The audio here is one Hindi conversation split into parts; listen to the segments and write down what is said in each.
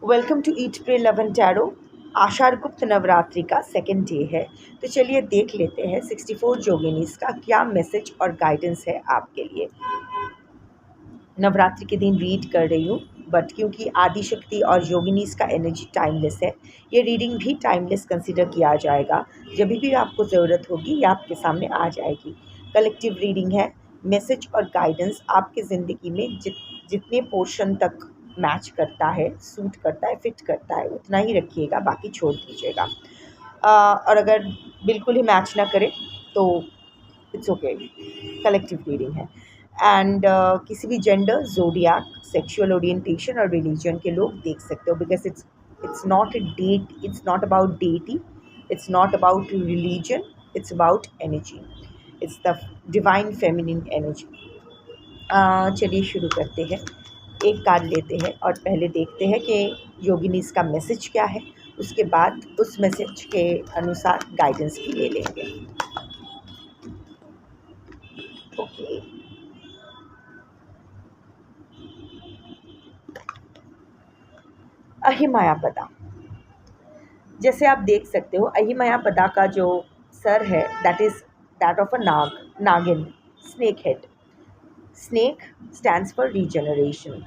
Welcome to eat pray love and tarot. Ashadha Gupt Navratri का सेकेंड डे है। तो चलिए देख लेते हैं 64 जोगिनीस का क्या मैसेज और गाइडेंस है आपके लिए। नवरात्रि के दिन रीड कर रही हूँ, बट क्योंकि आदि शक्ति और योगिनीस का एनर्जी टाइमलेस है, ये रीडिंग भी टाइमलेस कंसिडर किया जाएगा। जब भी आपको ज़रूरत होगी ये आपके सामने आ जाएगी। कलेक्टिव रीडिंग है। मैसेज और गाइडेंस आपकी ज़िंदगी में जितने पोर्शन तक मैच करता है, सूट करता है, फिट करता है, उतना ही रखिएगा, बाकी छोड़ दीजिएगा। और अगर बिल्कुल ही मैच ना करे तो इट्स ओके। कलेक्टिव रीडिंग है। एंड किसी भी जेंडर, जोडियाक, सेक्सुअल ओरिएंटेशन और रिलीजन के लोग देख सकते हो, because it's not a date, it's not about deity, it's not about religion, it's about energy. It's the divine feminine energy. चलिए शुरू करते हैं। एक कार्ड लेते हैं और पहले देखते हैं कि योगिनीस का मैसेज क्या है, उसके बाद उस मैसेज के अनुसार गाइडेंस भी ले लेंगे। ओके। अहिमायापदा। जैसे आप देख सकते हो, अहिमायापदा का जो सर है, that is that of a nagin, snake head. Snake stands for regeneration.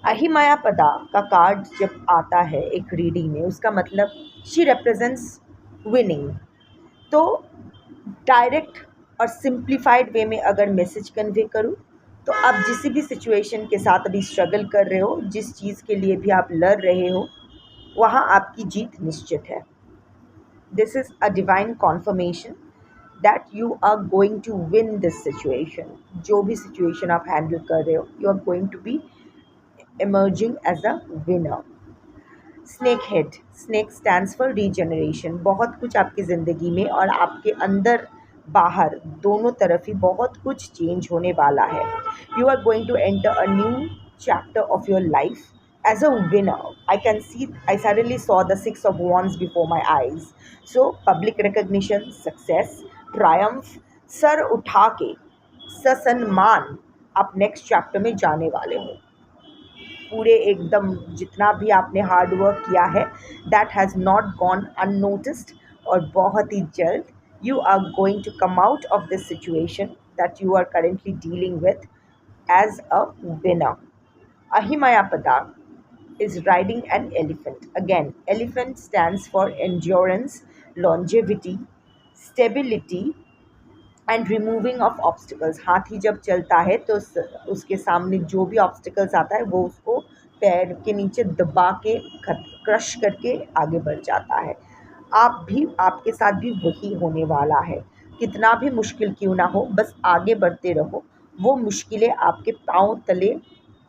अहिमायापदा का कार्ड जब आता है एक रीडिंग में, उसका मतलब शी रिप्रेजेंट्स विनिंग। तो डायरेक्ट और सिंप्लीफाइड वे में अगर मैसेज कन्वे करूँ, तो आप जिस भी सिचुएशन के साथ अभी स्ट्रगल कर रहे हो, जिस चीज़ के लिए भी आप लड़ रहे हो, वहाँ आपकी जीत निश्चित है। This is a divine confirmation that you are going to win this situation. जो भी सिचुएशन आप हैंडल कर रहे हो, you are going to be emerging as a winner. Snake head, snake stands for regeneration. बहुत कुछ आपकी ज़िंदगी में और आपके अंदर बाहर दोनों तरफ ही बहुत कुछ चेंज होने वाला है। You are going to enter a new chapter of your life as a winner. I suddenly saw the Six of Wands before my eyes. So, public recognition, success, triumph, sir उठा के ससन्मान आप नेक्स्ट चैप्टर में जाने वाले हो। पूरे एकदम जितना भी आपने हार्ड वर्क किया है, that has not gone unnoticed, और बहुत ही जल्द you are going to come out of this situation that you are currently dealing with as a winner. अहिमयापदा is riding an elephant. Again, elephant stands for endurance, longevity, stability and removing of obstacles. हाथी जब चलता है तो उसके सामने जो भी ऑब्स्टिकल्स आता है वो उसको पैर के नीचे दबा के क्रश करके आगे बढ़ जाता है। आपके साथ भी वही होने वाला है। कितना भी मुश्किल क्यों ना हो, बस आगे बढ़ते रहो। वो मुश्किलें आपके पाँव तले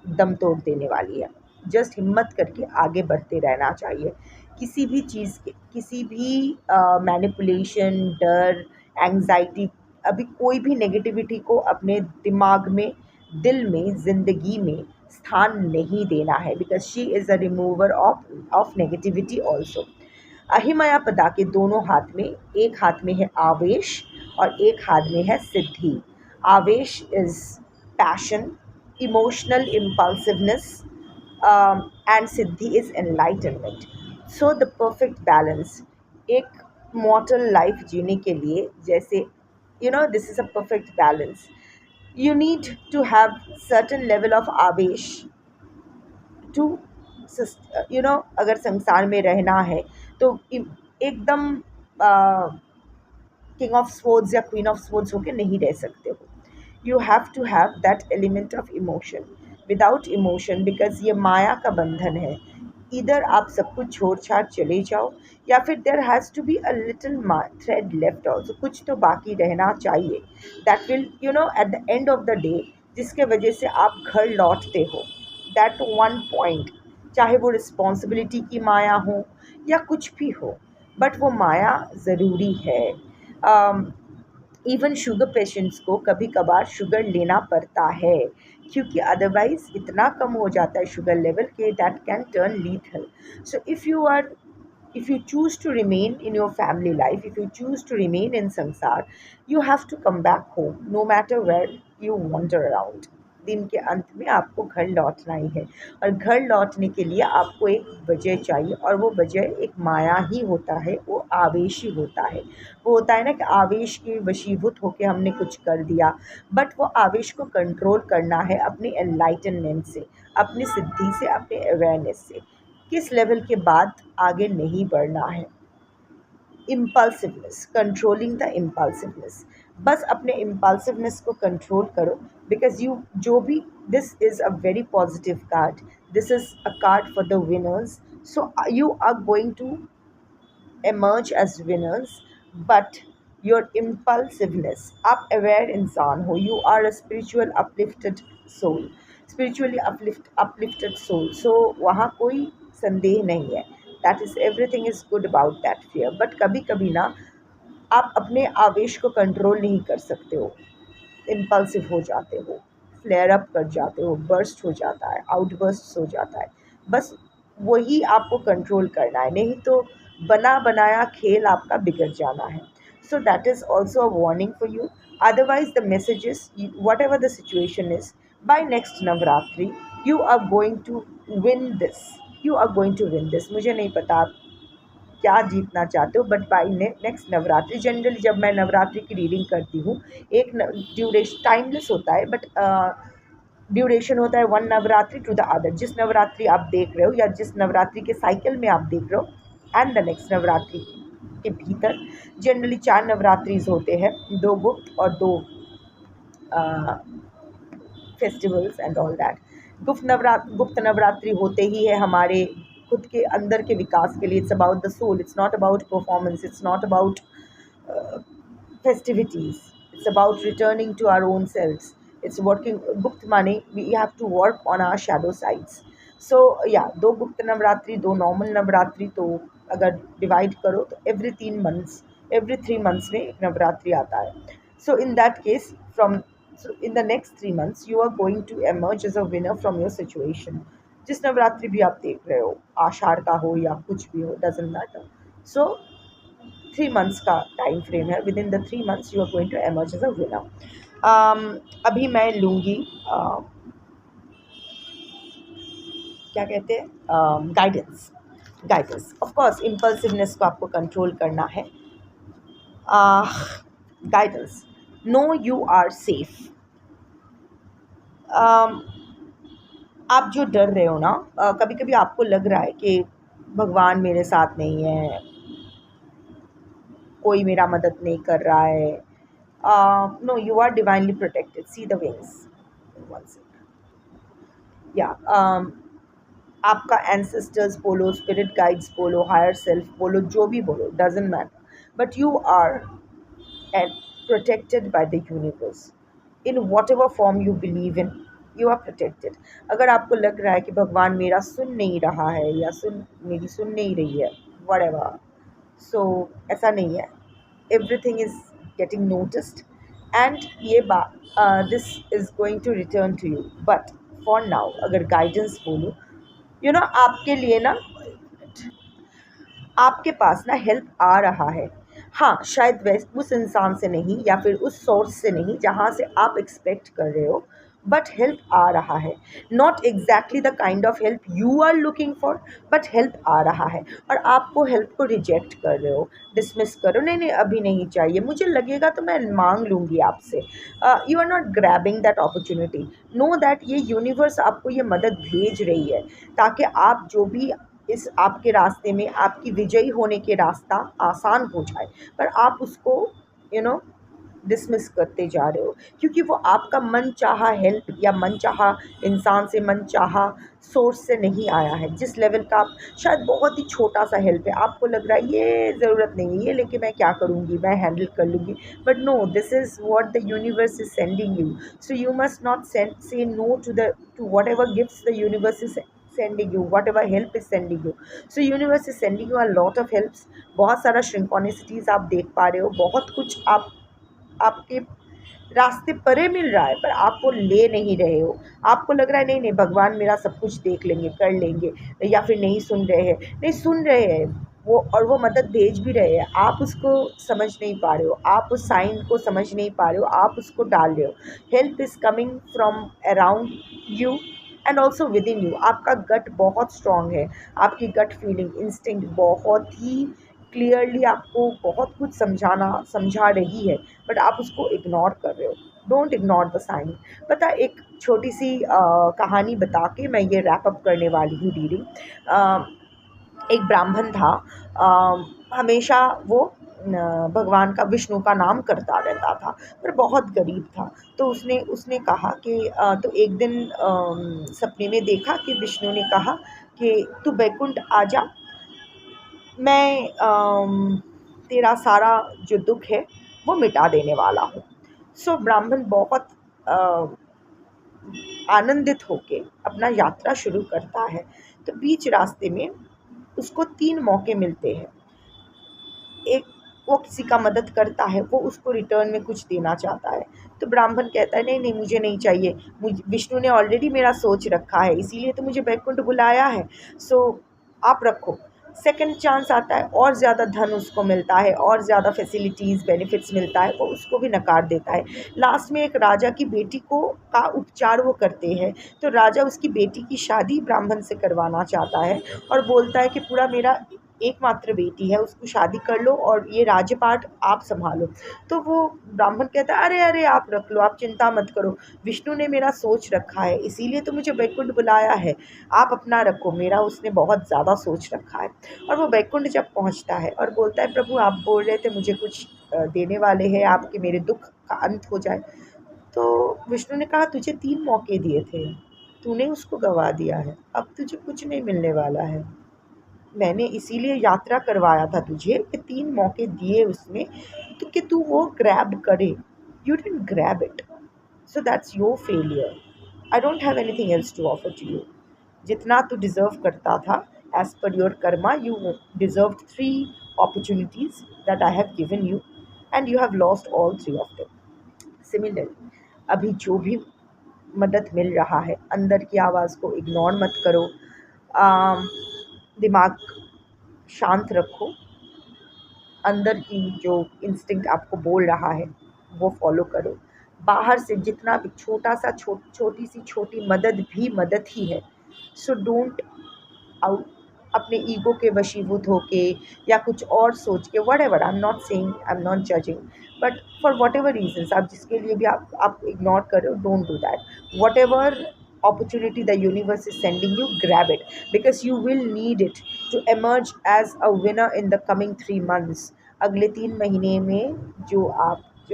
दम तोड़ देने वाली है। जस्ट हिम्मत करके आगे बढ़ते रहना चाहिए। किसी भी चीज़ के, किसी भी मैनिपुलेशन, डर, एंग्जाइटी, अभी कोई भी नेगेटिविटी को अपने दिमाग में, दिल में, ज़िंदगी में स्थान नहीं देना है, because she is a remover of negativity also. अहिमयापदा के दोनों हाथ में, एक हाथ में है आवेश और एक हाथ में है सिद्धि। आवेश is passion, emotional impulsiveness, and Siddhi is enlightenment. So the perfect balance एक मॉर्टल लाइफ जीने के लिए, जैसे this is a perfect balance. You need to have certain level of आवेश to अगर संसार में रहना है तो एकदम किंग ऑफ स्वर्ड्स या क्वीन ऑफ स्वर्ड्स होके नहीं रह सकते हो। You have to have that element of emotion. Without emotion, because ये माया का बंधन है, इधर आप सब कुछ छोड़ छाड़ चले जाओ, या फिर there has to be a little thread left also, कुछ तो बाकी रहना चाहिए। That will at the end of the day, जिसके वजह से आप घर लौटते हो, दैट वन पॉइंट, चाहे वो रिस्पॉन्सिबिलिटी की माया हो या कुछ भी हो, बट वो माया ज़रूरी है। इवन शुगर पेशेंट्स को कभी कभार शुगर लेना पड़ता है, क्योंकि अदरवाइज इतना कम हो जाता है शुगर लेवल के that can turn lethal. So if you choose to remain in your family life, if you choose to remain in samsar, you have to come back home no matter where you wander around. दिन के अंत में आपको घर लौटना ही है। और घर लौटने के लिए आपको एक वजह चाहिए, और वो वजह एक माया ही होता है, वो आवेश ही होता है। वो होता है ना कि आवेश के वशीभूत होके हमने कुछ कर दिया, बट वो आवेश को कंट्रोल करना है अपने एनलाइटनमेंट से, अपनी सिद्धि से, अपने अवेयरनेस से। किस लेवल के बाद आगे नहीं बढ़ना है। Impulsiveness, controlling the impulsiveness. बस अपने इम्पल्सिवनेस को कंट्रोल करो, बिकॉज यू जो भी, this is a very positive card, this is a card for the winners. So you are going to emerge as winners, but your impulsiveness, आप अवेयर इंसान हो, you are a spiritual uplifted soul, spiritually uplifted soul, so वहाँ कोई संदेह नहीं है, that is everything is good about that fear। but कभी कभी ना आप अपने आवेश को कंट्रोल नहीं कर सकते हो, इम्पल्सिव हो जाते हो, फ्लेयर अप कर जाते हो, बर्स्ट हो जाता है, आउटबर्स्ट हो जाता है। बस वही आपको कंट्रोल करना है, नहीं तो बना बनाया खेल आपका बिगड़ जाना है। So that is also a warning for you. Otherwise the messages, whatever the situation is, by next Navratri you are going to win this, you are going to win this. मुझे नहीं पता आप क्या जीतना चाहते हो, but by next Navratri, generally जब मैं नवरात्रि की रीडिंग करती हूँ, एक ड्यूरेशन टाइमलेस होता है, बट ड्यूरेशन होता है one Navratri to the other. जिस नवरात्रि आप देख रहे हो या जिस नवरात्रि के साइकिल में आप देख रहे हो, एंड द नेक्स्ट नवरात्रि के भीतर जनरली 4 नवरात्रिज होते हैं, 2 गुप्त और 2 फेस्टिवल्स एंड ऑल दैट। गुप्त नवरात्रि होते ही है हमारे खुद के अंदर के विकास के लिए। It's about the soul, it's not about performance, it's not about festivities, it's about returning to our own selves, it's working गुप्त माने we have to work on our shadow sides। so yeah, 2 गुप्त नवरात्रि, 2 नॉर्मल नवरात्रि, तो अगर डिवाइड करो तो एवरी 3 मंथ्स में एक नवरात्रि आता है। so in that case, so in the next 3 months you are going to emerge as a winner from your situation। जिस नवरात्रि भी आप देख रहे हो, आषाढ़ का हो या कुछ भी हो, डजेंट मैटर। सो 3 मंथ्स का टाइम फ्रेम है, within the 3 months you are going to emerge as a winner. अभी मैं लूँगी क्या कहते हैं, गाइडेंस। ऑफ कोर्स इम्पल्सिवनेस को आपको कंट्रोल करना है। Guidance, no you are safe. आप जो डर रहे हो ना, कभी कभी आपको लग रहा है कि भगवान मेरे साथ नहीं है, कोई मेरा मदद नहीं कर रहा है। No, you are divinely protected, see the wings. या आपका एंसेस्टर्स बोलो, स्पिरिट गाइड्स बोलो, हायर सेल्फ बोलो, जो भी बोलो, doesn't matter, but you are protected by the universe in whatever form you believe in, you are protected. अगर आपको लग रहा है कि भगवान मेरा सुन नहीं रहा है या मेरी सुन नहीं रही है, व्हाटएवर, सो ऐसा नहीं है, everything is getting noticed, and ये बात, this is going to return to you. But for now अगर गाइडेंस बोलो, यू नो, आपके लिए ना, आपके पास ना हेल्प आ रहा है। हाँ, शायद वैसे उस इंसान से नहीं या फिर उस सोर्स से नहीं जहाँ से आप एक्सपेक्ट कर रहे हो, बट हेल्प आ रहा है। Not exactly the kind of help you are looking for, but help आ रहा है। और आप वो हेल्प को रिजेक्ट कर रहे हो, डिसमिस करो, नहीं नहीं अभी नहीं चाहिए, मुझे लगेगा तो मैं मांग लूँगी आपसे। You are not grabbing that opportunity. No that ये यूनिवर्स आपको ये मदद भेज रही है ताकि आप जो भी इस आपके रास्ते में, आपकी विजयी होने के रास्ता आसान हो जाए, पर आप उसको डिसमिस करते जा रहे हो, क्योंकि वो आपका मन चाहा हेल्प या मन चाहा इंसान से, मन चाहा सोर्स से नहीं आया है। जिस लेवल का आप, शायद बहुत ही छोटा सा हेल्प है, आपको लग रहा है ये ज़रूरत नहीं है, ये लेके मैं क्या करूँगी, मैं हैंडल कर लूँगी, but no, this is what the universe is sending you. So you must not say no to whatever gifts the universe is sending you, whatever help is sending you। so universe is sending you a lot of helps। बहुत सारा synchronicities आप देख पा रहे हो, बहुत कुछ आपके रास्ते परे मिल रहा है, पर आप वो ले नहीं रहे हो। आपको लग रहा है नहीं नहीं भगवान मेरा सब कुछ देख लेंगे, कर लेंगे, या फिर नहीं सुन रहे हैं, नहीं सुन रहे हैं, वो मदद भेज भी रहे हैं, आप उसको समझ नहीं पा रहे हो, आप उस साइन को समझ नहीं पा रहे हो, आप उसको डाल रहे हो। Help is coming from around you and also with in you. आपका गट बहुत स्ट्रांग है, आपकी गट फीलिंग इंस्टिंक्ट बहुत ही क्लियरली आपको बहुत कुछ समझा रही है, बट आप उसको इग्नोर कर रहे हो। Don't ignore the sign. पता है, एक छोटी सी कहानी बता के मैं ये रैप अप करने वाली हूँ रीडिंग। एक ब्राह्मण था, हमेशा वो भगवान का, विष्णु का नाम करता रहता था, पर बहुत गरीब था। तो उसने उसने कहा कि तो एक दिन सपने में देखा कि विष्णु ने कहा कि तू बैकुंठ आ जा, मैं तेरा सारा जो दुख है वो मिटा देने वाला हूँ। सो ब्राह्मण बहुत अ, आनंदित होके अपना यात्रा शुरू करता है। तो बीच रास्ते में उसको 3 मौके मिलते हैं। एक, वो किसी का मदद करता है, वो उसको रिटर्न में कुछ देना चाहता है। तो ब्राह्मण कहता है, नहीं नहीं, मुझे नहीं चाहिए, विष्णु ने ऑलरेडी मेरा सोच रखा है, इसीलिए तो मुझे बैकुंठ बुलाया है। सो आप रखो। सेकंड चांस आता है, और ज़्यादा धन उसको मिलता है, और ज़्यादा फैसिलिटीज़ बेनिफिट्स मिलता है, वो उसको भी नकार देता है। लास्ट में एक राजा की बेटी को का उपचार वो करते हैं। तो राजा उसकी बेटी की शादी ब्राह्मण से करवाना चाहता है, और बोलता है कि पूरा मेरा एकमात्र बेटी है, उसको शादी कर लो और ये राज्यपाट आप संभालो। तो वो ब्राह्मण कहता है, अरे अरे, आप रख लो, आप चिंता मत करो, विष्णु ने मेरा सोच रखा है, इसीलिए तो मुझे बैकुंठ बुलाया है, आप अपना रखो, मेरा उसने बहुत ज़्यादा सोच रखा है। और वो बैकुंठ जब पहुंचता है और बोलता है, प्रभु आप बोल रहे थे मुझे कुछ देने वाले हैं, आपके मेरे दुख का अंत हो जाए। तो विष्णु ने कहा, तुझे 3 मौके दिए थे, तूने उसको गवा दिया है, अब तुझे कुछ नहीं मिलने वाला है। मैंने इसीलिए यात्रा करवाया था तुझे कि 3 मौके दिए उसमें, तो कि तू वो ग्रैब करे। You didn't grab it, so that's your failure. I don't have anything else to offer to you. जितना तू डिज़र्व करता था, as per your karma, you deserve 3 opportunities that I have given you, and you have lost all 3 of them. Similarly, अभी जो भी मदद मिल रहा है, अंदर की आवाज़ को इग्नोर मत करो। दिमाग शांत रखो, अंदर की जो इंस्टिंक्ट आपको बोल रहा है वो फॉलो करो। बाहर से जितना भी छोटा सा छोटी सी छोटी मदद भी मदद ही है। सो डोंट आउट अपने ईगो के वशीभूत होके या कुछ और सोच के, whatever, I am not saying, I am not judging, but for whatever reasons आप जिसके लिए भी आप इग्नोर कर रहे हो, don't do that. Whatever opportunity the universe is sending you, grab it, because you will need it to emerge as a winner in the coming 3 months। अगले 3 महीने में जो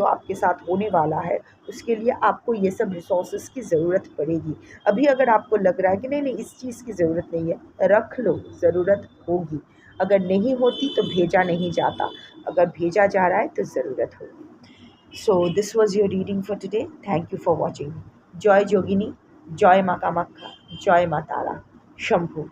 आपके साथ होने वाला है, उसके लिए आपको ये सब रिसोर्सेज की ज़रूरत पड़ेगी। अभी अगर आपको लग रहा है कि नहीं नहीं, इस चीज़ की ज़रूरत नहीं है, रख लो, ज़रूरत होगी। अगर नहीं होती तो भेजा नहीं जाता, अगर भेजा जा रहा है तो ज़रूरत होगी। So this was your reading for today. Thank you for watching. जय जोगिनी, जय माँ कामाख्या, जय माँ तारा, शंभू।